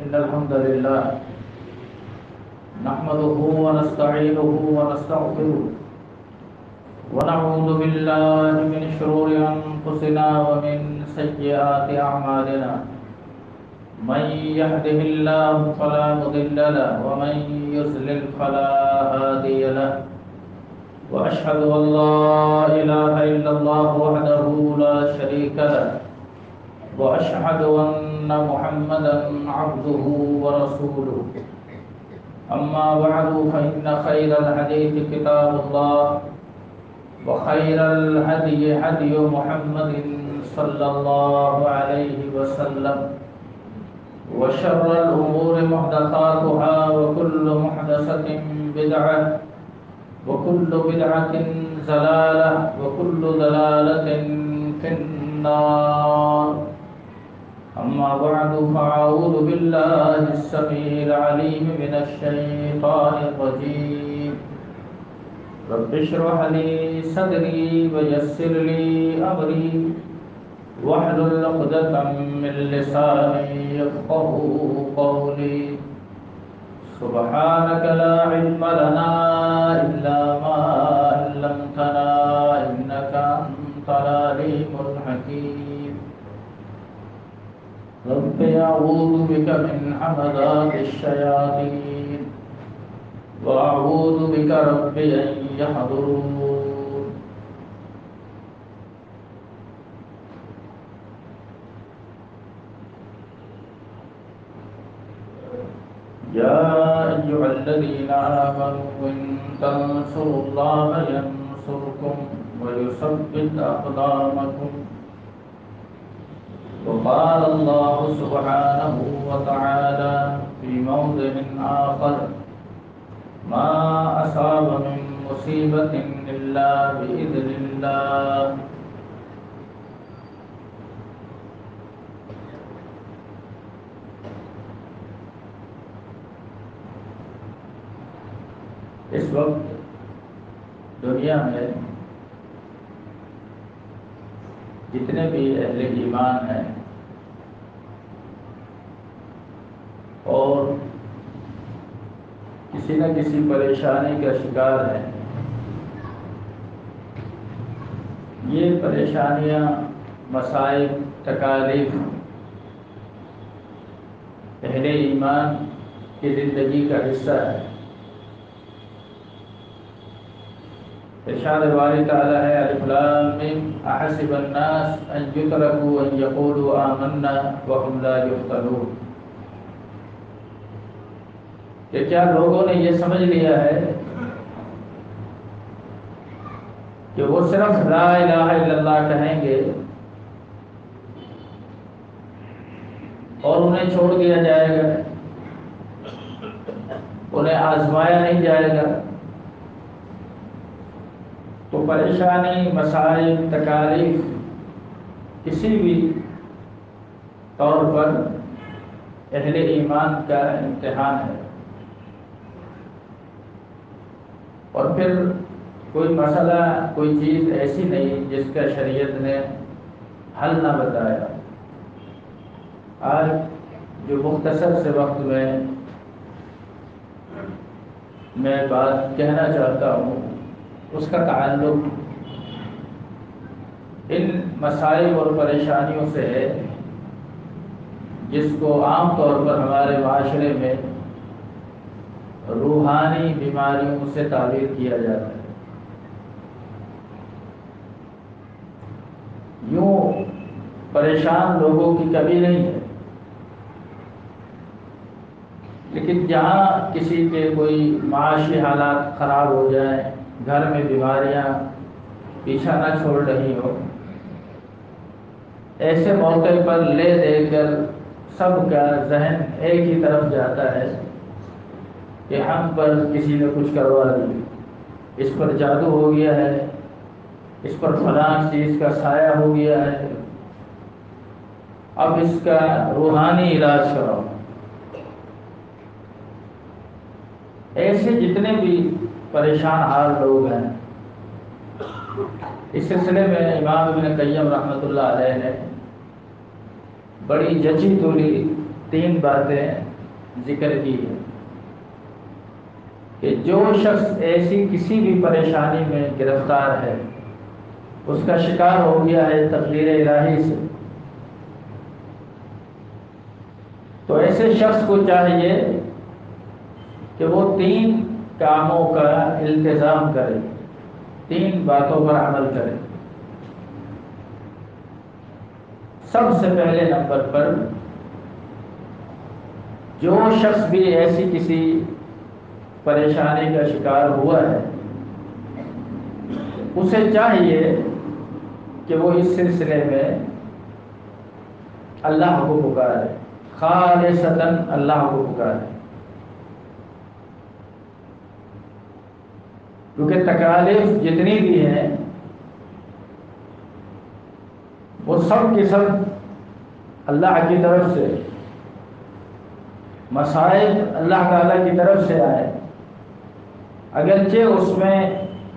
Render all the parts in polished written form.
إن الحمد لله نحمده ونستعينه ونستغفره ونعوذ بالله من شرور أنفسنا ومن سيئات أعمالنا من يهده الله فلا مضل له ومن يضلل فلا هادي له وأشهد أن لا إله إلا الله وحده لا شريك له وأشهد أن محمدا عبده ورسوله أما بعد فإن خير الحديث كتاب الله وخير الهدي هدي محمد صلى الله عليه وسلم وشر الأمور محدثاتها وكل محدثة بدعة وكل بدعة ضلالة وكل ضلالة في النار. أما بعد فأعوذ بالله السميع العليم من الشيطان الرجيم. رب اشرح لي صدري ويسر لي أمري واحلل عقدة من لساني يفقهوا قولي. سبحانك لا علم لنا إلا ما علمتنا إنك أنت العليم الحكيم. رب أعوذ بك من همزات الشياطين وأعوذ بك رب أن يحضرون. يا أيها الذين آمنوا إن تنصروا الله ينصركم ويثبت أقدامكم. وقال الله سبحانه وتعالى في موضع آخر ما أصاب من مصيبة إلا بإذن الله. اس وقت دنیا میں جتنے بھی اہل ایمان ہیں اور کسی نہ کسی پریشانی کا شکار ہیں، یہ پریشانیاں، مصائب، تکالیف اہل ایمان کی زندگی کا حصہ ہے. ارشاد باری تعالی ہے الف لام میم احسب الناس ان یترکوا ان یقولوا آمنا وهم لا یفتنون. کہ کیا لوگوں نے یہ سمجھ لیا ہے کہ وہ صرف لا الہ الا اللہ کہیں گے اور انہیں چھوڑ دیا جائے گا، انہیں آزمایا نہیں جائے گا؟ تو پریشانی، مسائل، تکالیف کسی بھی طور پر اہل ایمان کا امتحان ہے. اور پھر کوئی مسئلہ، کوئی چیز ایسی نہیں جس کا شریعت نے حل نہ بتایا. آج جو مختصر سے وقت میں بات کہنا چاہتا ہوں اس کا تعلق ان مسائل اور پریشانیوں سے ہے جس کو عام طور پر ہمارے معاشرے میں روحانی بیماریوں سے تعبیر کیا جاتا ہے. یوں پریشان لوگوں کی کمی نہیں ہے، لیکن جہاں کسی کے کوئی معاشی حالات خراب ہو جائیں، گھر میں بیماریاں پیچھا نہ چھوڑ رہی ہو، ایسے موقع پر لے دے کر سب کا ذہن ایک ہی طرف جاتا ہے کہ ہم پر کسی نے کچھ کروا دیا، اس پر جادو ہو گیا ہے، اس پر فلاں چیز کا سایہ ہو گیا ہے، اب اس کا روحانی علاج کراؤ. ایسے جتنے بھی پریشان حال لوگ ہیں، اس سلسلے میں امام ابن قیم رحمۃ اللہ علیہ نے بڑی جچی تولی 3 باتیں ذکر کی ہے کہ جو شخص ایسی کسی بھی پریشانی میں گرفتار ہے، اس کا شکار ہو گیا ہے تقدیر الہی سے، تو ایسے شخص کو چاہیے کہ وہ 3 کاموں کا التزام کرے، 3 باتوں پر عمل کرے۔ سب سے پہلے نمبر پر جو شخص بھی ایسی کسی پریشانی کا شکار ہوا ہے، اسے چاہیے کہ وہ اس سلسلے میں اللہ کو پکارے، خالصتاً اللہ کو پکارے، کیونکہ تکالیف جتنی بھی ہیں وہ سب کی سب اللہ کی طرف سے، مصائب اللہ تعالیٰ کی طرف سے آئے، اگرچہ اس میں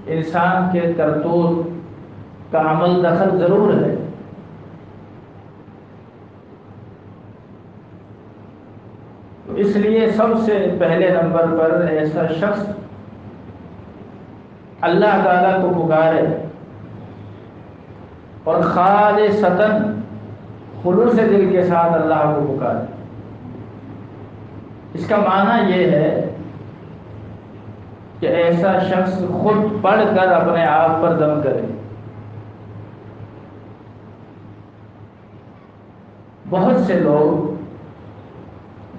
انسان کے کرتوت کا عمل دخل ضرور ہے، تو اس لیے سب سے پہلے نمبر پر ایسا شخص اللہ تعالیٰ کو پکارے اور خالصتاً خلوص دل کے ساتھ اللہ کو پکارے۔ اس کا معنی یہ ہے کہ ایسا شخص خود پڑھ کر اپنے آپ پر دم کرے۔ بہت سے لوگ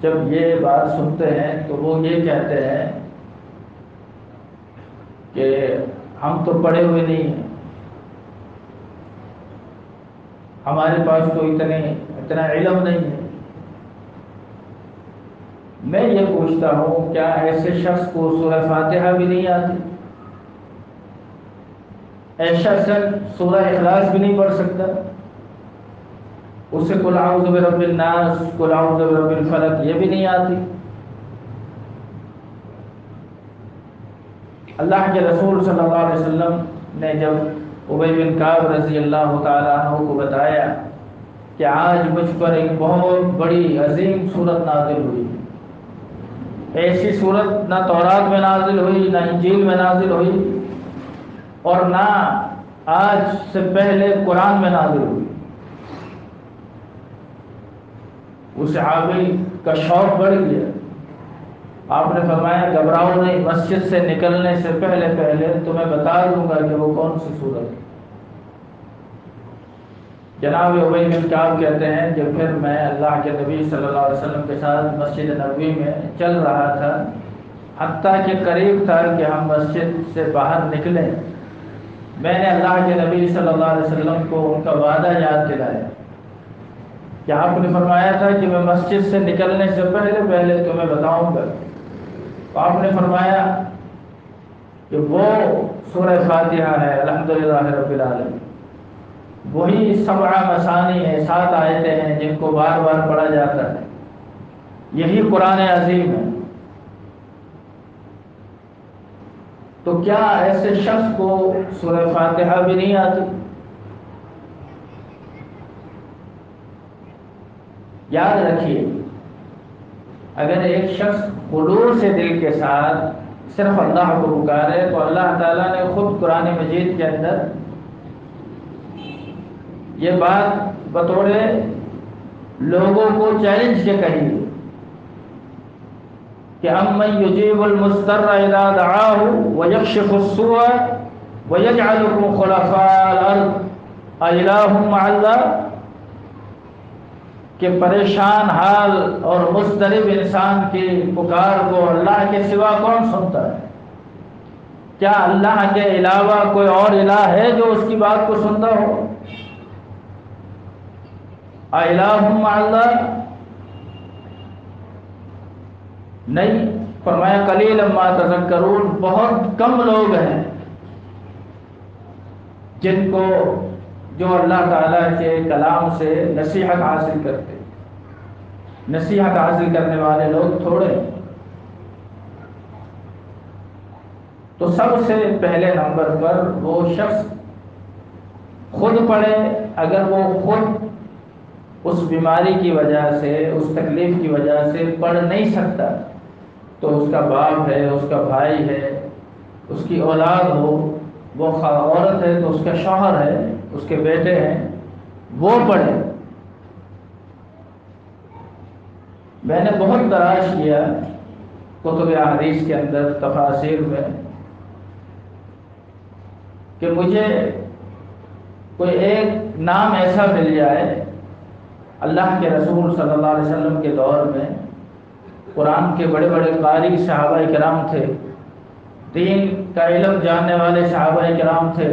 جب یہ بات سنتے ہیں تو وہ یہ کہتے ہیں کہ ہم تو پڑھے ہوئے نہیں ہیں، ہمارے پاس تو اتنا علم نہیں ہے۔ میں یہ پوچھتا ہوں، کیا ایسے شخص کو سورہ فاتحہ بھی نہیں آتی؟ ایسا شخص سورہ اخلاص بھی نہیں پڑھ سکتا؟ اسے قل اعوذ برب الناس، قل اعوذ برب الفلق یہ بھی نہیں آتی؟ اللہ کے رسول صلی اللہ علیہ وسلم نے جب ابی بن کعب رضی اللہ تعالیٰ عنہ کو بتایا کہ آج مجھ پر ایک بہت بڑی عظیم صورت نازل ہوئی، ایسی صورت نہ تورات میں نازل ہوئی، نہ انجیل میں نازل ہوئی، اور نہ آج سے پہلے قرآن میں نازل ہوئی، اس صحابی کا شوق بڑھ گیا۔ آپ نے فرمایا گھبراؤ نہیں، مسجد سے نکلنے سے پہلے تمہیں بتا دوں گا کہ وہ کون سی صورت ہے۔ جناب ابی بن کعب کہتے ہیں کہ پھر میں اللہ کے نبی صلی اللہ علیہ وسلم کے ساتھ مسجد نبوی میں چل رہا تھا، حتیٰ کہ قریب تھا کہ ہم مسجد سے باہر نکلیں، میں نے اللہ کے نبی صلی اللہ علیہ وسلم کو ان کا وعدہ یاد دلایا کہ آپ نے فرمایا تھا کہ میں مسجد سے نکلنے سے پہلے تمہیں بتاؤں گا۔ تو آپ نے فرمایا کہ وہ سورہ فاتحہ ہے، الحمدللہ رب العالمین، وہی 7 مثانی ہے، 7 آیتیں ہیں جن کو بار بار پڑھا جاتا ہے، یہی قرآن عظیم ہے۔ تو کیا ایسے شخص کو سورہ فاتحہ بھی نہیں آتی؟ یاد رکھیے، اگر ایک شخص خلوص سے دل کے ساتھ صرف اللہ کو پکارے تو اللہ تعالیٰ نے خود قرآن مجید کے اندر یہ بات بطور لوگوں کو چیلنج کے کہی ہے کہ امن یجیب المضطر اذا دعاہ ویکشف السوء ویجعلکم خلفاء الارض االہ مع اللہ، کہ پریشان حال اور مضطرب انسان کی پکار کو اللہ کے سوا کون سنتا ہے؟ کیا اللہ کے علاوہ کوئی اور الہ ہے جو اس کی بات کو سنتا ہو؟ الہ مع اللہ نہیں، فرمایا قلیلا ما تذکرون، بہت کم لوگ ہیں جن کو جو اللہ تعالیٰ کے کلام سے نصیحت حاصل کرتے، نصیحت حاصل کرنے والے لوگ تھوڑے ہیں۔ تو سب سے پہلے نمبر پر وہ شخص خود پڑھے، اگر وہ خود اس بیماری کی وجہ سے، اس تکلیف کی وجہ سے پڑھ نہیں سکتا، تو اس کا باپ ہے، اس کا بھائی ہے، اس کی اولاد ہو، وہ عورت ہے تو اس کا شوہر ہے، اس کے بیٹے ہیں، وہ پڑھے۔ میں نے بہت تلاش کیا کتب احادیث کے اندر، تفاسیر میں، کہ مجھے کوئی ایک نام ایسا مل جائے اللہ کے رسول صلی اللہ علیہ وسلم کے دور میں قرآن کے بڑے بڑے قاری صحابہ کرام تھے، دین کا علم جاننے والے صحابہ کرام تھے،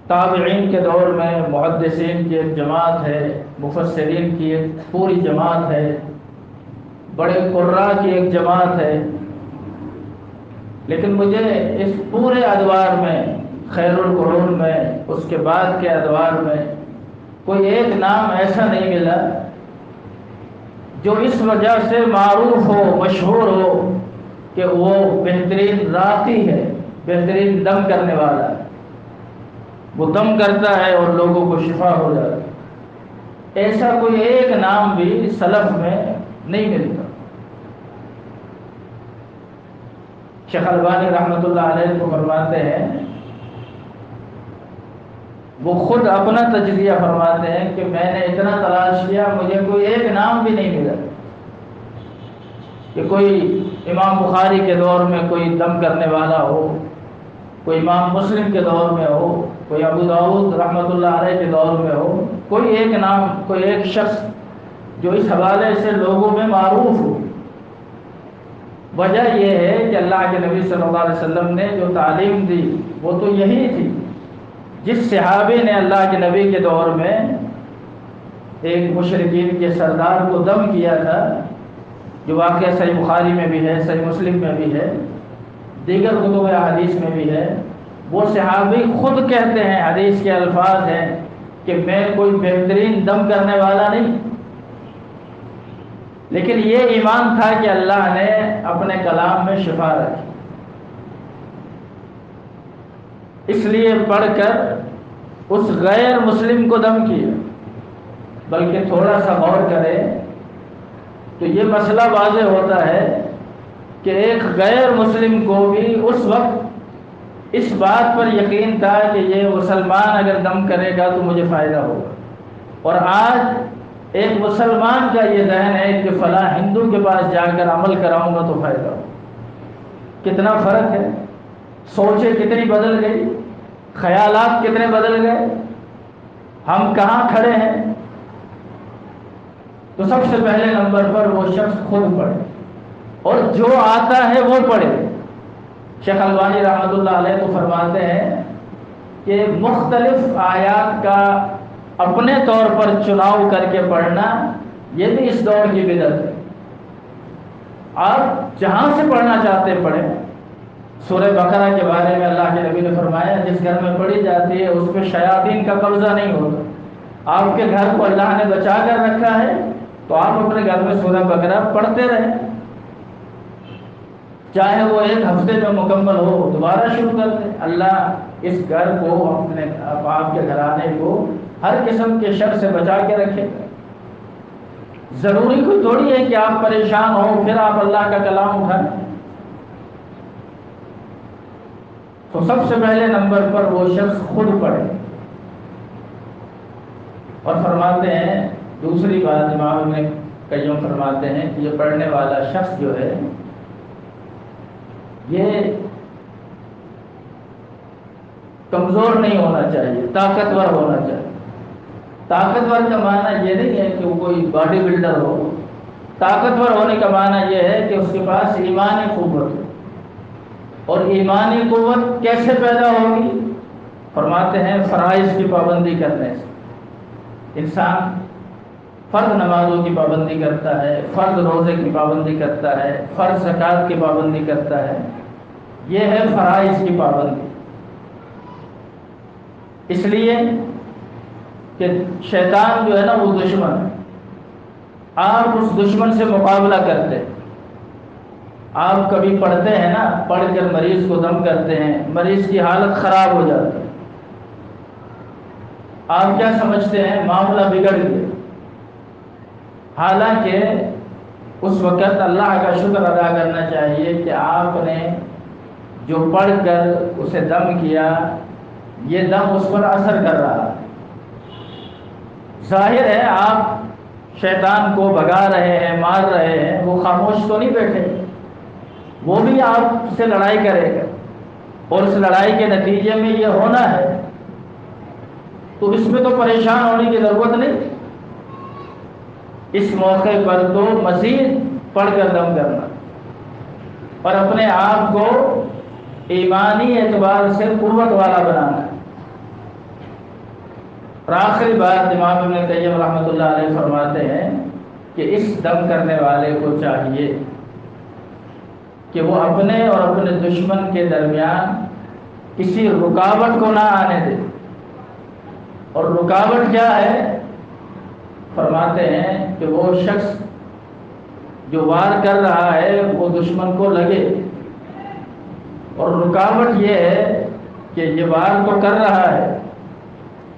تابعین کے دور میں محدثین کی ایک جماعت ہے، مفسرین کی ایک پوری جماعت ہے، بڑے قراء کی ایک جماعت ہے، لیکن مجھے اس پورے ادوار میں، خیر القرون میں، اس کے بعد کے ادوار میں کوئی ایک نام ایسا نہیں ملا جو اس وجہ سے معروف ہو، مشہور ہو کہ وہ بہترین راقی ہے، بہترین دم کرنے والا ہے، وہ دم کرتا ہے اور لوگوں کو شفا ہو جاتا ہے۔ ایسا کوئی ایک نام بھی سلف میں نہیں ملتا۔ شیخ البانی رحمۃ اللہ علیہ کو فرماتے ہیں، وہ خود اپنا تجزیہ فرماتے ہیں کہ میں نے اتنا تلاش کیا، مجھے کوئی ایک نام بھی نہیں ملا کہ کوئی امام بخاری کے دور میں کوئی دم کرنے والا ہو، کوئی امام مسلم کے دور میں ہو، کوئی ابو داؤد رحمۃ اللہ علیہ کے دور میں ہو، کوئی ایک نام، کوئی ایک شخص جو اس حوالے سے لوگوں میں معروف ہو۔ وجہ یہ ہے کہ اللہ کے نبی صلی اللہ علیہ وسلم نے جو تعلیم دی وہ تو یہی تھی۔ جس صحابی نے اللہ کے نبی کے دور میں ایک مشرکین کے سردار کو دم کیا تھا، جو واقعہ صحیح بخاری میں بھی ہے، صحیح مسلم میں بھی ہے، دیگر کتب حدیث میں بھی ہے، وہ صحابی خود کہتے ہیں، حدیث کے الفاظ ہیں کہ میں کوئی بہترین دم کرنے والا نہیں، لیکن یہ ایمان تھا کہ اللہ نے اپنے کلام میں شفا رکھی، اس لیے پڑھ کر اس غیر مسلم کو دم کیا۔ بلکہ تھوڑا سا غور کرے تو یہ مسئلہ واضح ہوتا ہے کہ ایک غیر مسلم کو بھی اس وقت اس بات پر یقین تھا کہ یہ مسلمان اگر دم کرے گا تو مجھے فائدہ ہوگا، اور آج ایک مسلمان کا یہ ذہن ہے کہ فلاں ہندو کے پاس جا کر عمل کراؤں گا تو فائدہ ہوگا۔ کتنا فرق ہے، سوچیں کتنی بدل گئی، خیالات کتنے بدل گئے، ہم کہاں کھڑے ہیں۔ تو سب سے پہلے نمبر پر وہ شخص خود پڑھے، اور جو آتا ہے وہ پڑھے۔ شیخ البانی رحمۃ اللہ علیہ تو فرماتے ہیں کہ مختلف آیات کا اپنے طور پر چناؤ کر کے پڑھنا یہ بھی اس دور کی بدعت ہے۔ آپ جہاں سے پڑھنا چاہتے ہیں پڑھیں۔ سورہ بقرہ کے بارے میں اللہ کے نبی نے فرمایا جس گھر میں پڑھی جاتی ہے اس پہ شیاطین کا قبضہ نہیں ہوتا۔ آپ کے گھر کو اللہ نے بچا کر رکھا ہے تو آپ اپنے گھر میں سورہ بقرہ پڑھتے رہیں، چاہے وہ ایک ہفتے میں مکمل ہو، دوبارہ شروع کر دیں۔ اللہ اس گھر کو، اپنے آپ کے گھرانے کو ہر قسم کے شر سے بچا کے رکھے۔ ضروری کوئی تھوڑی ہے کہ آپ پریشان ہو پھر آپ اللہ کا کلام اٹھائیں۔ تو سب سے پہلے نمبر پر وہ شخص خود پڑھے، اور فرماتے ہیں دوسری بات امام ابن قیم فرماتے ہیں کہ یہ پڑھنے والا شخص جو ہے یہ کمزور نہیں ہونا چاہیے، طاقتور ہونا چاہیے۔ طاقتور کا معنی یہ نہیں ہے کہ وہ کوئی باڈی بلڈر ہو، طاقتور ہونے کا معنی یہ ہے کہ اس کے پاس ایمانی قوت ہو۔ اور ایمانی قوت کیسے پیدا ہوگی؟ فرماتے ہیں فرائض کی پابندی کرنے سے۔ انسان فرض نمازوں کی پابندی کرتا ہے، فرض روزے کی پابندی کرتا ہے، فرض زکوٰۃ کی پابندی کرتا ہے، یہ ہے فرائض کی پابندی۔ اس لیے کہ شیطان جو ہے نا وہ دشمن ہے، آپ اس دشمن سے مقابلہ کرتے ہیں۔ آپ کبھی پڑھتے ہیں نا، پڑھ کر مریض کو دم کرتے ہیں، مریض کی حالت خراب ہو جاتی ہے، آپ کیا سمجھتے ہیں معاملہ بگڑ گیا، حالانکہ اس وقت اللہ کا شکر ادا کرنا چاہیے کہ آپ نے جو پڑھ کر اسے دم کیا، یہ دم اس پر اثر کر رہا ہے۔ ظاہر ہے آپ شیطان کو بھگا رہے ہیں، مار رہے ہیں، وہ خاموش تو نہیں بیٹھے، وہ بھی آپ سے لڑائی کرے گا، اور اس لڑائی کے نتیجے میں یہ ہونا ہے، تو اس میں تو پریشان ہونے کی ضرورت نہیں۔ اس موقع پر تو مزید پڑھ کر دم کرنا اور اپنے آپ کو ایمانی اعتبار سے قوت والا بنانا ہے۔ اور آخری بات امام ابن قیم رحمۃ اللہ علیہ فرماتے ہیں کہ اس دم کرنے والے کو چاہیے کہ وہ اپنے اور اپنے دشمن کے درمیان کسی رکاوٹ کو نہ آنے دے۔ اور رکاوٹ کیا ہے؟ فرماتے ہیں کہ وہ شخص جو وار کر رہا ہے وہ دشمن کو لگے، اور رکاوٹ یہ ہے کہ یہ وار تو کر رہا ہے،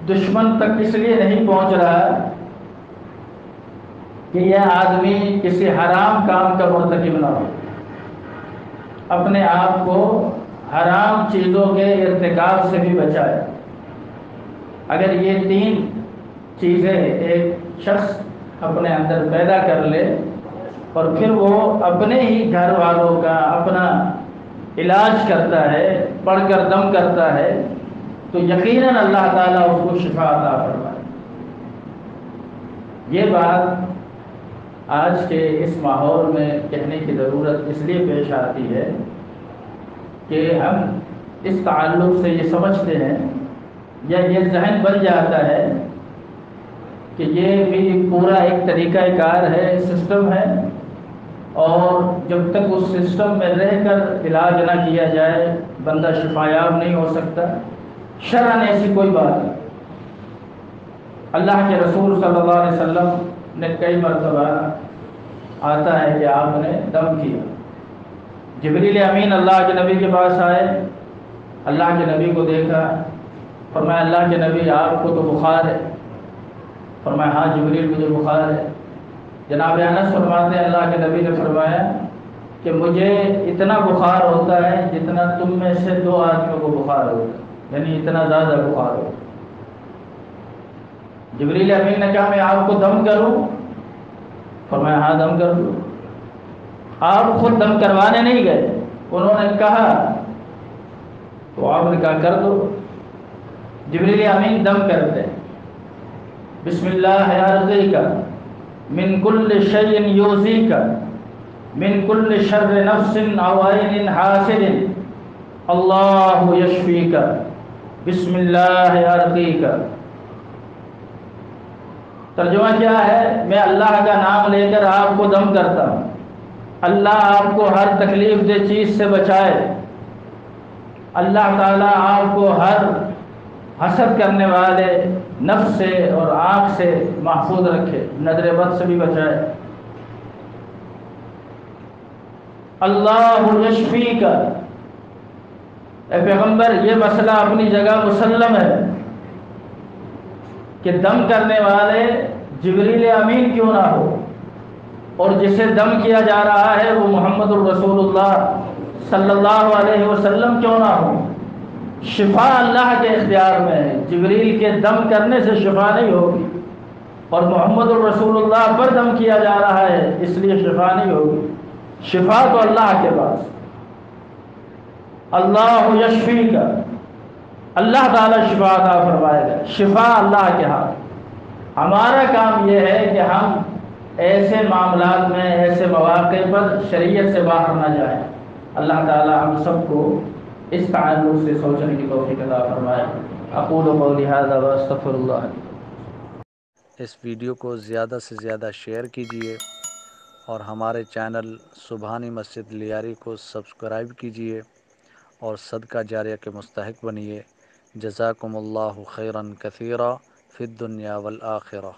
دشمن تک اس لیے نہیں پہنچ رہا کہ یہ آدمی کسی حرام کام کا مرتکب نہ ہو، اپنے آپ کو حرام چیزوں کے ارتکاب سے بھی بچائے۔ اگر یہ تین چیزیں ایک شخص اپنے اندر پیدا کر لے اور پھر وہ اپنے ہی گھر والوں کا اپنا علاج کرتا ہے، پڑھ کر دم کرتا ہے، تو یقیناً اللہ تعالیٰ اس کو شفا عطا فرمائے۔ یہ بات آج کے اس ماحول میں کہنے کی ضرورت اس لیے پیش آتی ہے کہ ہم اس تعلق سے یہ سمجھتے ہیں یا یہ ذہن بن جاتا ہے کہ یہ بھی پورا ایک طریقہ کار ہے، سسٹم ہے، اور جب تک اس سسٹم میں رہ کر علاج نہ کیا جائے بندہ شفایاب نہیں ہو سکتا۔ شرعاً ایسی کوئی بات نہیں۔ اللہ کے رسول صلی اللہ علیہ وسلم نے کئی مرتبہ آتا ہے کہ آپ نے دم کیا۔ جبریل امین اللہ کے نبی کے پاس آئے، اللہ کے نبی کو دیکھا، فرمایا اللہ کے نبی آپ کو تو بخار ہے؟ فرمایا ہاں جبریل مجھے بخار ہے۔ جناب انس فرماتے ہیں اللہ کے نبی نے فرمایا کہ مجھے اتنا بخار ہوتا ہے جتنا تم میں سے دو آدمیوں کو بخار ہوتا ہے، یعنی اتنا زیادہ بخار ہوتا ہے۔ جبریل امین نے کہا میں آپ کو دم کروں؟ فرمایا ہاں دم کر دو۔ آپ خود دم کروانے نہیں گئے، انہوں نے کہا تو آپ نے کہا کر دو۔ جبریل امین دم کرتے ہیں، بسم اللہ ارقیک من کل شیء یؤذیک من کل شر نفس او عین حاسد اللہ یشفیک بسم اللہ ارقیک۔ ترجمہ کیا ہے؟ میں اللہ کا نام لے کر آپ کو دم کرتا ہوں، اللہ آپ کو ہر تکلیف دہ چیز سے بچائے، اللہ تعالیٰ آپ کو ہر حسد کرنے والے نفس سے اور آنکھ سے محفوظ رکھے، نظر بد سے بھی بچائے۔ اللہ یشفیک، اے پیغمبر یہ مسئلہ اپنی جگہ مسلم ہے کہ دم کرنے والے جبریل امین کیوں نہ ہو، اور جسے دم کیا جا رہا ہے وہ محمد الرسول اللہ صلی اللہ علیہ وسلم کیوں نہ ہو۔ شفا اللہ کے اختیار میں ہے، جبریل کے دم کرنے سے شفا نہیں ہوگی، اور محمد الرسول اللہ پر دم کیا جا رہا ہے اس لیے شفا نہیں ہوگی۔ شفا تو اللہ کے پاس، اللہ یشفیک، اللہ تعالیٰ شفا عطا فرمائے گا، شفا اللہ کے ہاتھ۔ ہمارا کام یہ ہے کہ ہم ایسے معاملات میں، ایسے مواقع پر شریعت سے باہر نہ جائیں۔ اللہ تعالیٰ ہم سب کو اس تعلق سے سوچنے کی توفیق عطا فرمائے۔ اقول قولی ھذا واستغفر اللہ۔ اس ویڈیو کو زیادہ سے زیادہ شیئر کیجیے اور ہمارے چینل سبحانی مسجد لیاری کو سبسکرائب کیجیے اور صدقہ جاریہ کے مستحق بنیے۔ جزاکم اللہ خیرا کثیرا فی الدنیا والآخرہ۔